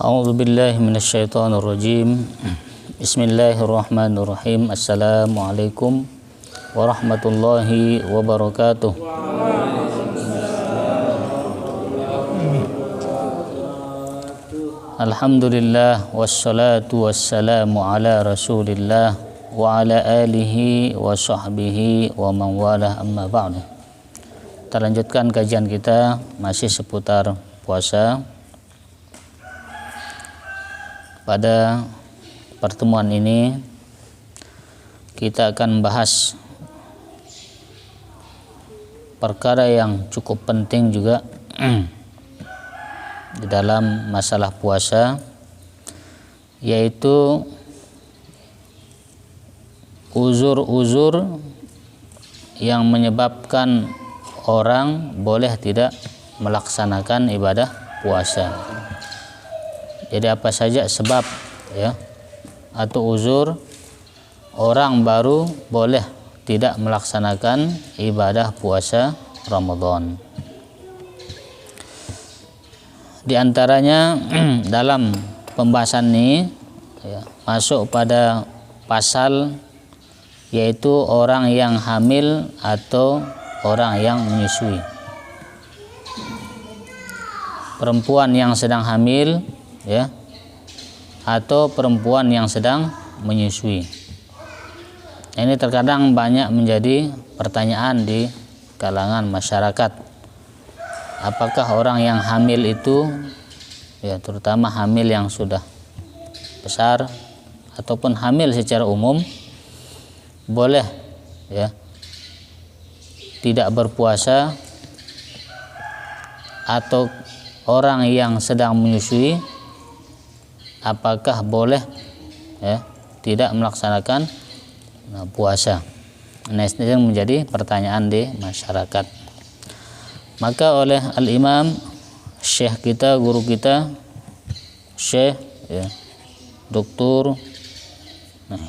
A'udzu billahi minasyaitonir rajim. Bismillahirrahmanirrahim. Assalamualaikum warahmatullahi wabarakatuh. Alhamdulillah wassalatu wassalamu ala Rasulillah wa ala alihi wa sahbihi wa man wala, amma ba'du. Kita lanjutkan kajian kita masih seputar puasa. Pada pertemuan ini kita akan membahas perkara yang cukup penting juga di dalam masalah puasa, yaitu uzur-uzur yang menyebabkan orang boleh tidak melaksanakan ibadah puasa. Jadi apa saja sebab atau uzur orang baru boleh tidak melaksanakan ibadah puasa Ramadan. Di antaranya dalam pembahasan ini masuk pada pasal yaitu orang yang hamil atau orang yang menyusui. Perempuan yang sedang hamil atau perempuan yang sedang menyusui. Ini terkadang banyak menjadi pertanyaan di kalangan masyarakat. Apakah orang yang hamil itu terutama hamil yang sudah besar ataupun hamil secara umum boleh tidak berpuasa, atau orang yang sedang menyusui apakah boleh tidak melaksanakan puasa. Nah, ini menjadi pertanyaan di masyarakat. Maka oleh al-imam syekh kita, guru kita, Syekh Dr.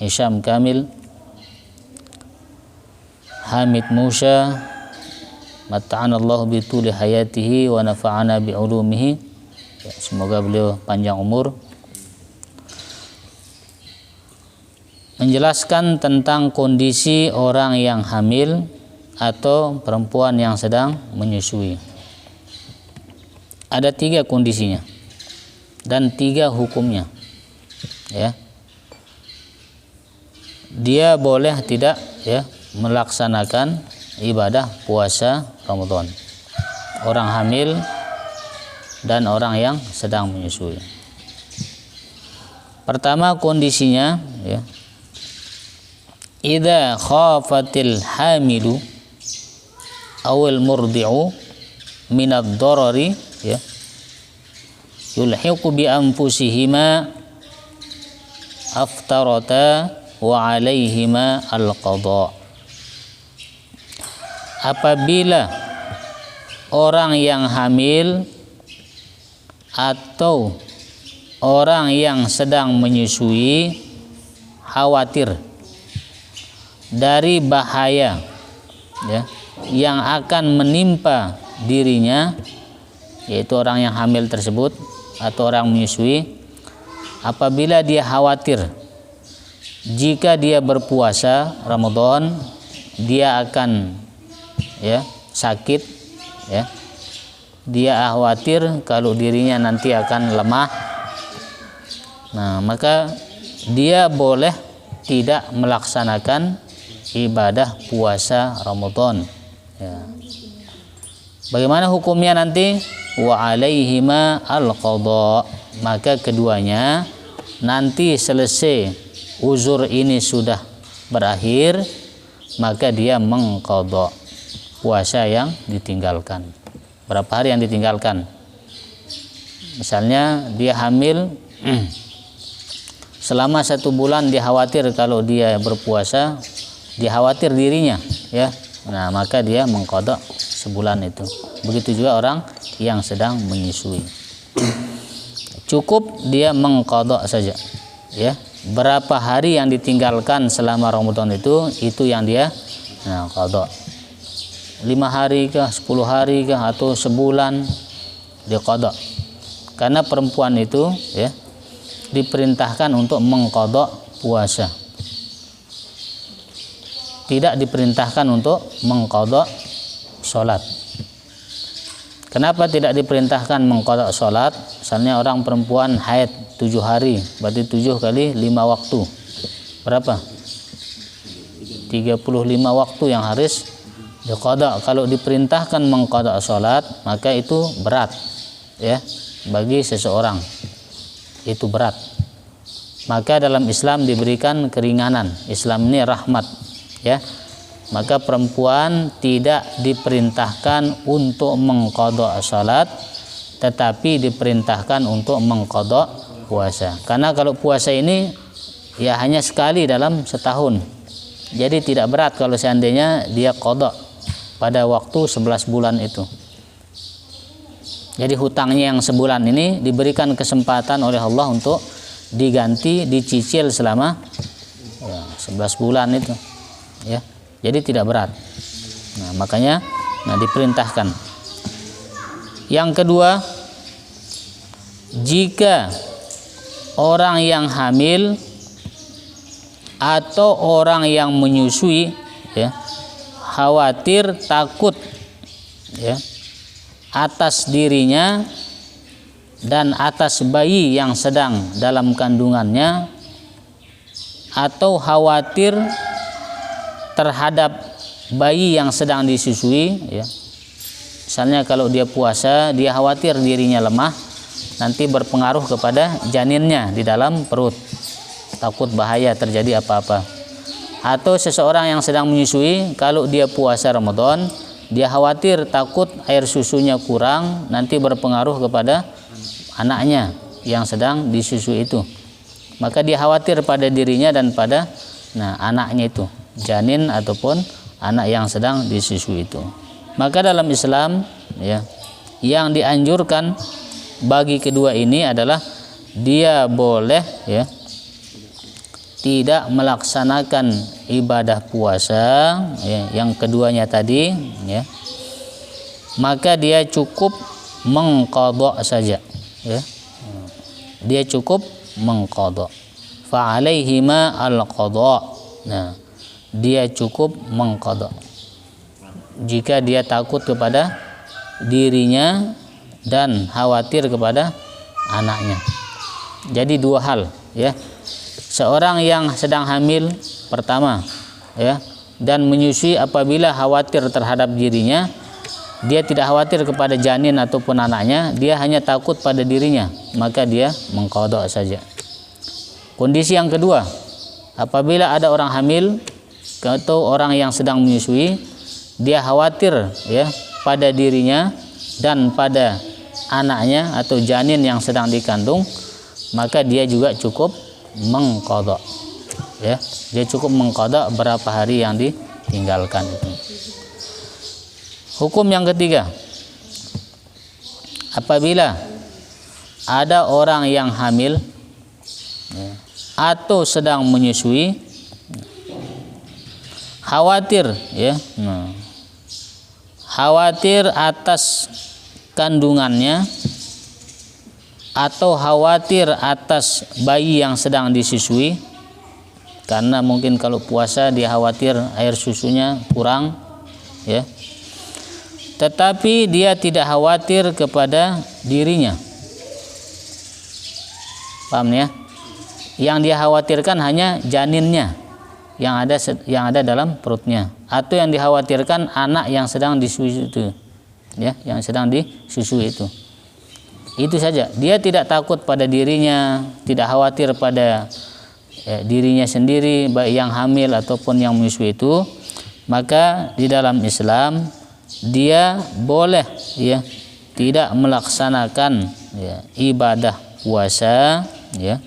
Hisham Kamil Hamid Musa, mata'anallahu bituli hayatihi wa nafa'ana bi'ulumihi, semoga beliau panjang umur, menjelaskan tentang kondisi orang yang hamil atau perempuan yang sedang menyusui. Ada 3 kondisinya dan 3 hukumnya. Dia boleh tidak melaksanakan ibadah puasa Ramadan. Orang hamil dan orang yang sedang menyusui. Pertama kondisinya, idza khafatil hamilu awil murdi'u minad darari yulhiqu bi anfusihima aftarata wa alaihima al-qadha. Apabila orang yang hamil atau orang yang sedang menyusui khawatir dari bahaya yang akan menimpa dirinya, yaitu orang yang hamil tersebut atau orang menyusui, apabila dia khawatir jika dia berpuasa Ramadan dia akan sakit, dia khawatir kalau dirinya nanti akan lemah, maka dia boleh tidak melaksanakan ibadah puasa Ramadan. Bagaimana hukumnya nanti? Wa alaihima al-qadha. Maka keduanya nanti selesai uzur ini sudah berakhir, maka dia mengqadha puasa yang ditinggalkan. Berapa hari yang ditinggalkan? Misalnya dia hamil selama 1 bulan, dia khawatir kalau dia berpuasa, dia khawatir dirinya maka dia mengqadha sebulan itu. Begitu juga orang yang sedang menyusui. Cukup dia mengqadha saja. Berapa hari yang ditinggalkan selama Ramadan itu yang dia qadha. 5 hari kah, 10 hari kah, atau sebulan dia qadha. Karena perempuan itu ya diperintahkan untuk mengqadha puasa. Tidak diperintahkan untuk mengqadha sholat. Kenapa tidak diperintahkan mengqadha sholat? Misalnya orang perempuan haid 7 hari, berarti 7 kali 5 waktu. Berapa? 35 waktu yang harus diqadha. Kalau diperintahkan mengqadha sholat, maka itu berat ya bagi seseorang. Itu berat. Maka dalam Islam diberikan keringanan. Islam ini rahmat ya. Maka perempuan tidak diperintahkan untuk mengqadha salat, tetapi diperintahkan untuk mengqadha puasa. Karena kalau puasa ini ya hanya sekali dalam setahun. Jadi tidak berat kalau seandainya dia qadha pada waktu 11 bulan itu. Jadi hutangnya yang sebulan ini diberikan kesempatan oleh Allah untuk diganti, dicicil selama ya, 11 bulan itu ya. Jadi tidak berat. Nah, makanya diperintahkan. Yang kedua, jika orang yang hamil atau orang yang menyusui ya, khawatir, takut ya, atas dirinya dan atas bayi yang sedang dalam kandungannya, atau khawatir terhadap bayi yang sedang disusui ya. Misalnya kalau dia puasa, dia khawatir dirinya lemah, nanti berpengaruh kepada janinnya di dalam perut, takut bahaya terjadi apa-apa. Atau seseorang yang sedang menyusui, kalau dia puasa Ramadan, dia khawatir takut air susunya kurang, nanti berpengaruh kepada anaknya yang sedang disusui itu. Maka dia khawatir pada dirinya dan pada anaknya itu, janin ataupun anak yang sedang disusui itu. Maka dalam Islam ya, yang dianjurkan bagi kedua ini adalah dia boleh ya tidak melaksanakan ibadah puasa ya, yang keduanya tadi ya, maka dia cukup mengqadha saja ya. Dia cukup mengqadha. Fa alaihima al-qadha. Nah, dia cukup mengqadha jika dia takut kepada dirinya dan khawatir kepada anaknya. Jadi dua hal ya. Seorang yang sedang hamil pertama ya, dan menyusui, apabila khawatir terhadap dirinya, dia tidak khawatir kepada janin ataupun anaknya, dia hanya takut pada dirinya, maka dia mengqadha saja. Kondisi yang kedua, apabila ada orang hamil atau orang yang sedang menyusui, dia khawatir ya pada dirinya dan pada anaknya atau janin yang sedang dikandung, maka dia juga cukup mengqadha ya. Dia cukup mengqadha berapa hari yang ditinggalkan itu. Hukum yang ketiga, apabila ada orang yang hamil ya, atau sedang menyusui, khawatir ya, khawatir atas kandungannya atau khawatir atas bayi yang sedang disusui, karena mungkin kalau puasa dia khawatir air susunya kurang ya, tetapi dia tidak khawatir kepada dirinya. Paham ya? Yang dia khawatirkan hanya janinnya yang ada dalam perutnya, atau yang dikhawatirkan anak yang sedang disusui itu ya, yang sedang disusui itu. Itu saja. Dia tidak takut pada dirinya, tidak khawatir pada dirinya sendiri, baik yang hamil ataupun yang menyusui itu. Maka di dalam Islam dia boleh ya tidak melaksanakan ya, ibadah puasa ya,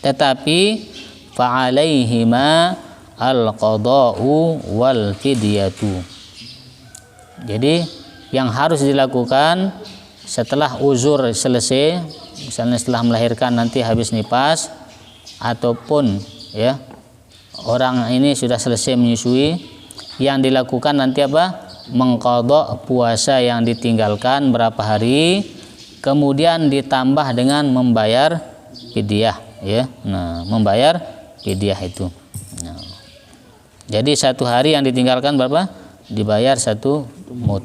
tetapi fa'alaihima al-qada'u wal fidyatu. Jadi yang harus dilakukan setelah uzur selesai, misalnya setelah melahirkan nanti habis nifas, ataupun ya orang ini sudah selesai menyusui, yang dilakukan nanti apa? Mengqadha puasa yang ditinggalkan berapa hari, kemudian ditambah dengan membayar fidyah, ya. Nah, membayar fidyah itu. Nah, jadi 1 hari yang ditinggalkan berapa? Dibayar 1 mud,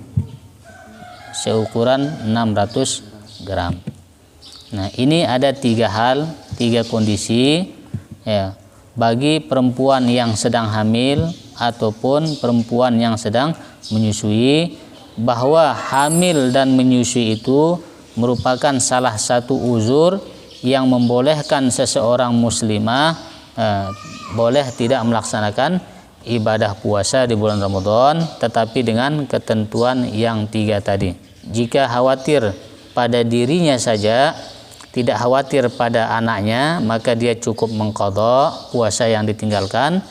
seukuran 600 gram. Nah, ini ada 3 hal, 3 kondisi, ya, bagi perempuan yang sedang hamil ataupun perempuan yang sedang menyusui, bahwa hamil dan menyusui itu merupakan salah satu uzur yang membolehkan seseorang muslimah boleh tidak melaksanakan ibadah puasa di bulan Ramadan, tetapi dengan ketentuan yang 3 tadi. Jika khawatir pada dirinya saja, tidak khawatir pada anaknya, maka dia cukup mengqadha puasa yang ditinggalkan.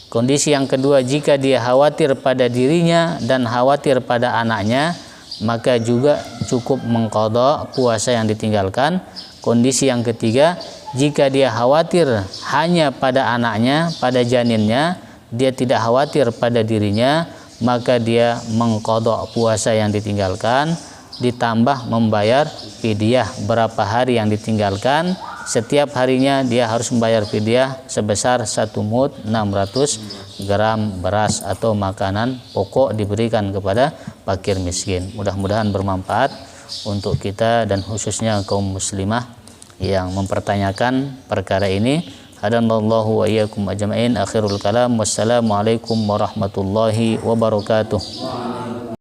Kondisi yang kedua, jika dia khawatir pada dirinya dan khawatir pada anaknya, maka juga cukup mengqadha puasa yang ditinggalkan. Kondisi yang ketiga, jika dia khawatir hanya pada anaknya, pada janinnya, dia tidak khawatir pada dirinya, maka dia mengqadha puasa yang ditinggalkan, ditambah membayar fidyah berapa hari yang ditinggalkan. Setiap harinya dia harus membayar fidyah sebesar 1 mud 600 gram beras atau makanan pokok diberikan kepada fakir miskin. Mudah-mudahan bermanfaat untuk kita dan khususnya kaum muslimah yang mempertanyakan perkara ini. Hadanallahu wa iyyakum ajma'in. Akhirul kalam, wassalamualaikum warahmatullahi wabarakatuh.